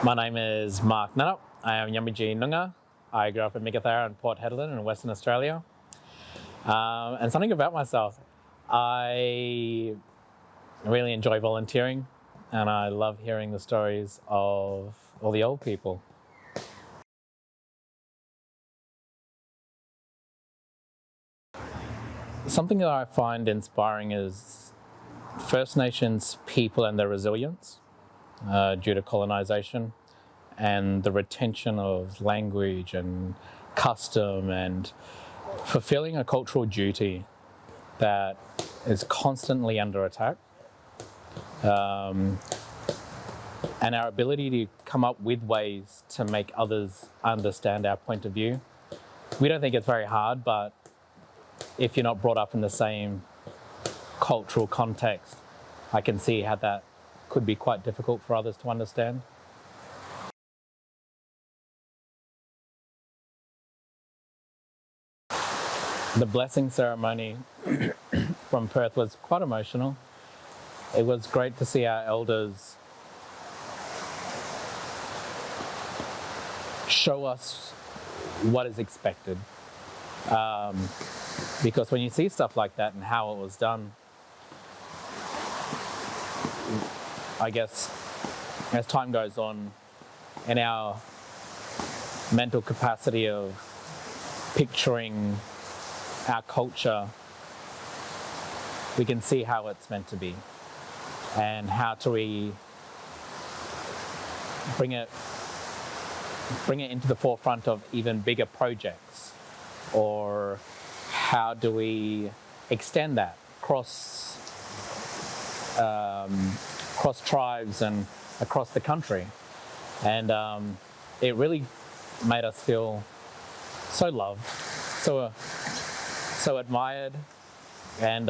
My name is Mark Nannup. I am Yambiji Noongar. I grew up in Meekatharra and Port Hedland in Western Australia. And something about myself, I really enjoy volunteering and I love hearing the stories of all the old people. Something that I find inspiring is First Nations people and their resilience due to colonisation and the retention of language and custom and fulfilling a cultural duty that is constantly under attack. And our ability to come up with ways to make others understand our point of view. We don't think it's very hard, but if you're not brought up in the same cultural context, I can see how that could be quite difficult for others to understand. The blessing ceremony from Perth was quite emotional. It was great to see our elders show us what is expected. Because when you see stuff like that and how it was done, I guess as time goes on, in our mental capacity of picturing our culture, we can see how it's meant to be and how do we bring it into the forefront of even bigger projects, or how do we extend that across tribes and across the country. And it really made us feel so loved, so admired, and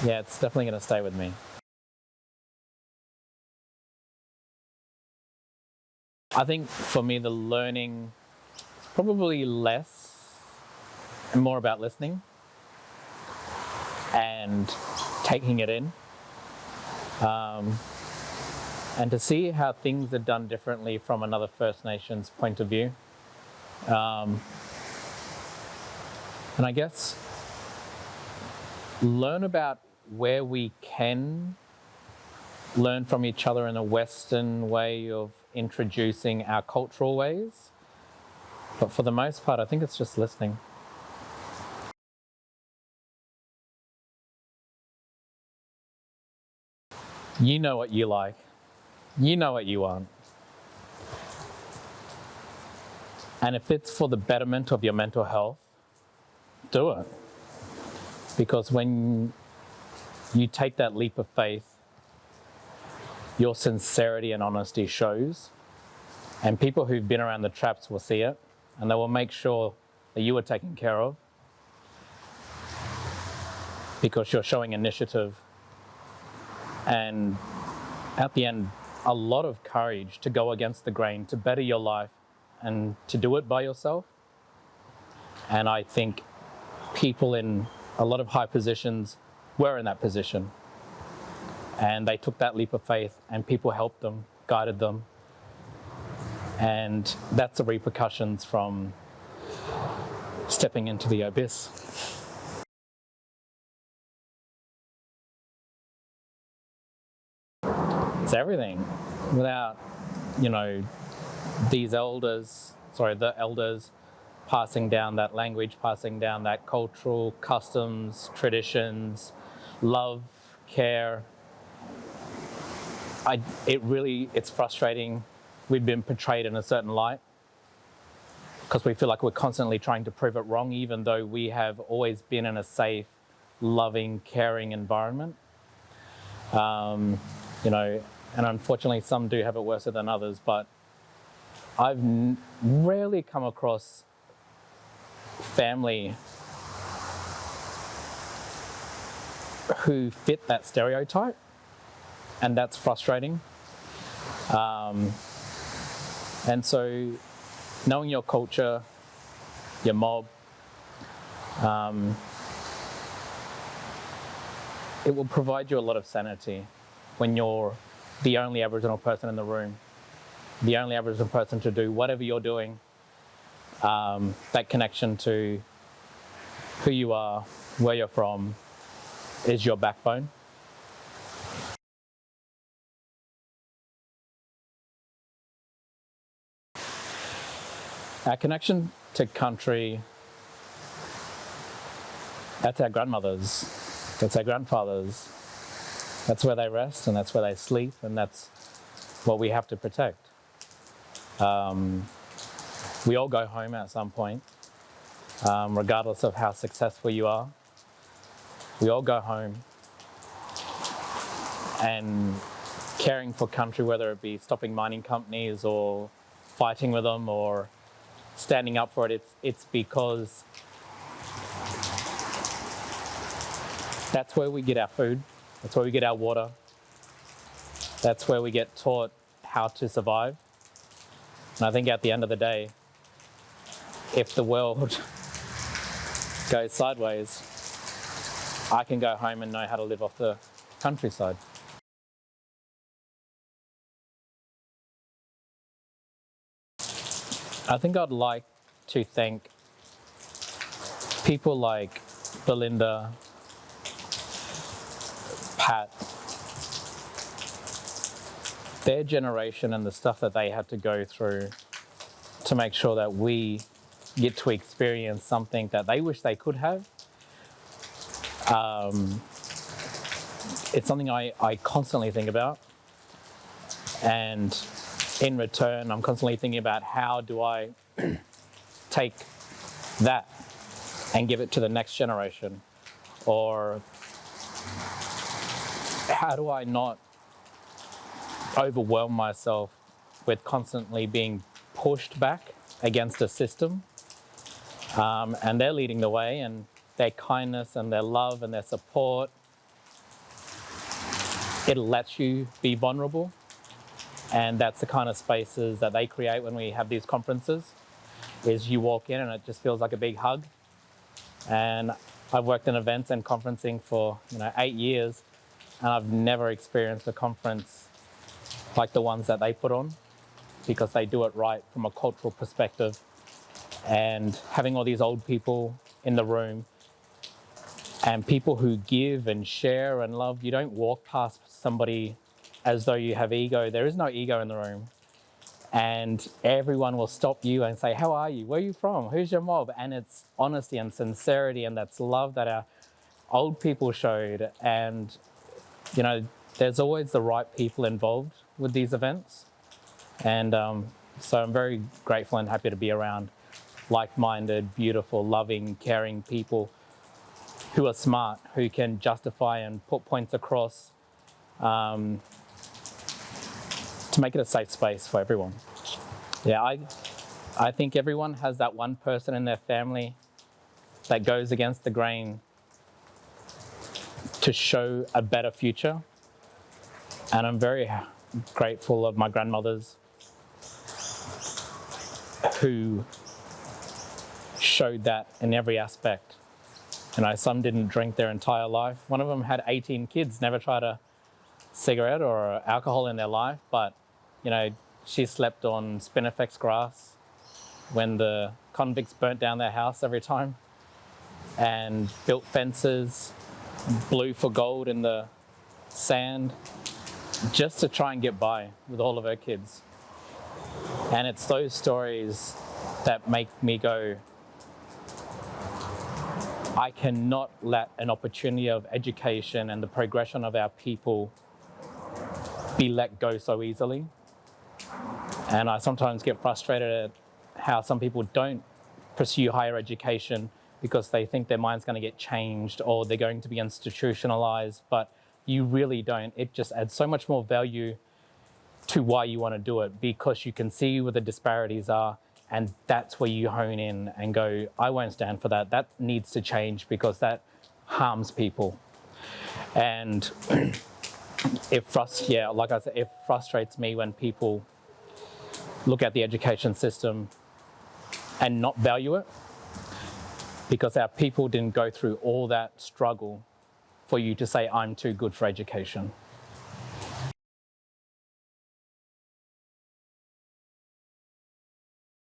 yeah, it's definitely going to stay with me. I think for me the learning is probably less and more about listening and taking it in, and to see how things are done differently from another First Nations point of view. And I guess learn about where we can learn from each other in a Western way of introducing our cultural ways. But for the most part, I think it's just listening. You know what you like. You know what you want. And if it's for the betterment of your mental health, do it. Because when you take that leap of faith, your sincerity and honesty shows, and people who've been around the traps will see it, and they will make sure that you are taken care of because you're showing initiative and, at the end, a lot of courage to go against the grain, to better your life and to do it by yourself. And I think people in a lot of high positions were in that position, and they took that leap of faith and people helped them, guided them, and that's the repercussions from stepping into the abyss. It's everything. Without, the elders passing down that language, passing down that cultural customs, traditions, love, care. It's frustrating. We've been portrayed in a certain light because we feel like we're constantly trying to prove it wrong, even though we have always been in a safe, loving, caring environment. And unfortunately some do have it worse than others, but I've rarely come across family who fit that stereotype, and that's frustrating. And so knowing your culture, your mob, it will provide you a lot of sanity when you're the only Aboriginal person in the room, the only Aboriginal person to do whatever you're doing. That connection to who you are, where you're from, is your backbone. Our connection to country, that's our grandmothers, that's our grandfathers. That's where they rest and that's where they sleep, and that's what we have to protect. We all go home at some point, regardless of how successful you are. We all go home, and caring for country, whether it be stopping mining companies or fighting with them or standing up for it, it's because that's where we get our food, that's where we get our water, that's where we get taught how to survive. And I think at the end of the day, if the world goes sideways, I can go home and know how to live off the countryside. I think I'd like to thank people like Belinda, Pat, their generation and the stuff that they had to go through to make sure that we get to experience something that they wish they could have. It's something I constantly think about, and in return, I'm constantly thinking about how do I take that and give it to the next generation, or how do I not overwhelm myself with constantly being pushed back against a system. And they're leading the way, and their kindness and their love and their support, it lets you be vulnerable. And that's the kind of spaces that they create when we have these conferences, is you walk in and it just feels like a big hug. And I've worked in events and conferencing for 8 years, and I've never experienced a conference like the ones that they put on, because they do it right from a cultural perspective. And having all these old people in the room and people who give and share and love, you don't walk past somebody as though you have ego. There is no ego in the room. And everyone will stop you and say, how are you? Where are you from? Who's your mob? And it's honesty and sincerity, and that's love that our old people showed. And, there's always the right people involved with these events. And so I'm very grateful and happy to be around like-minded, beautiful, loving, caring people who are smart, who can justify and put points across to make it a safe space for everyone. Yeah, I think everyone has that one person in their family that goes against the grain to show a better future. And I'm very grateful of my grandmothers who showed that in every aspect. Some didn't drink their entire life. One of them had 18 kids, never tried a cigarette or alcohol in their life, but she slept on Spinifex grass when the convicts burnt down their house every time, and built fences, blew for gold in the sand, just to try and get by with all of her kids. And it's those stories that make me go, I cannot let an opportunity of education and the progression of our people be let go so easily. And I sometimes get frustrated at how some people don't pursue higher education because they think their mind's going to get changed or they're going to be institutionalized, but you really don't. It just adds so much more value to why you want to do it, because you can see where the disparities are, and that's where you hone in and go, I won't stand for that. That needs to change because that harms people. And it frustrates me when people look at the education system and not value it, because our people didn't go through all that struggle for you to say, I'm too good for education.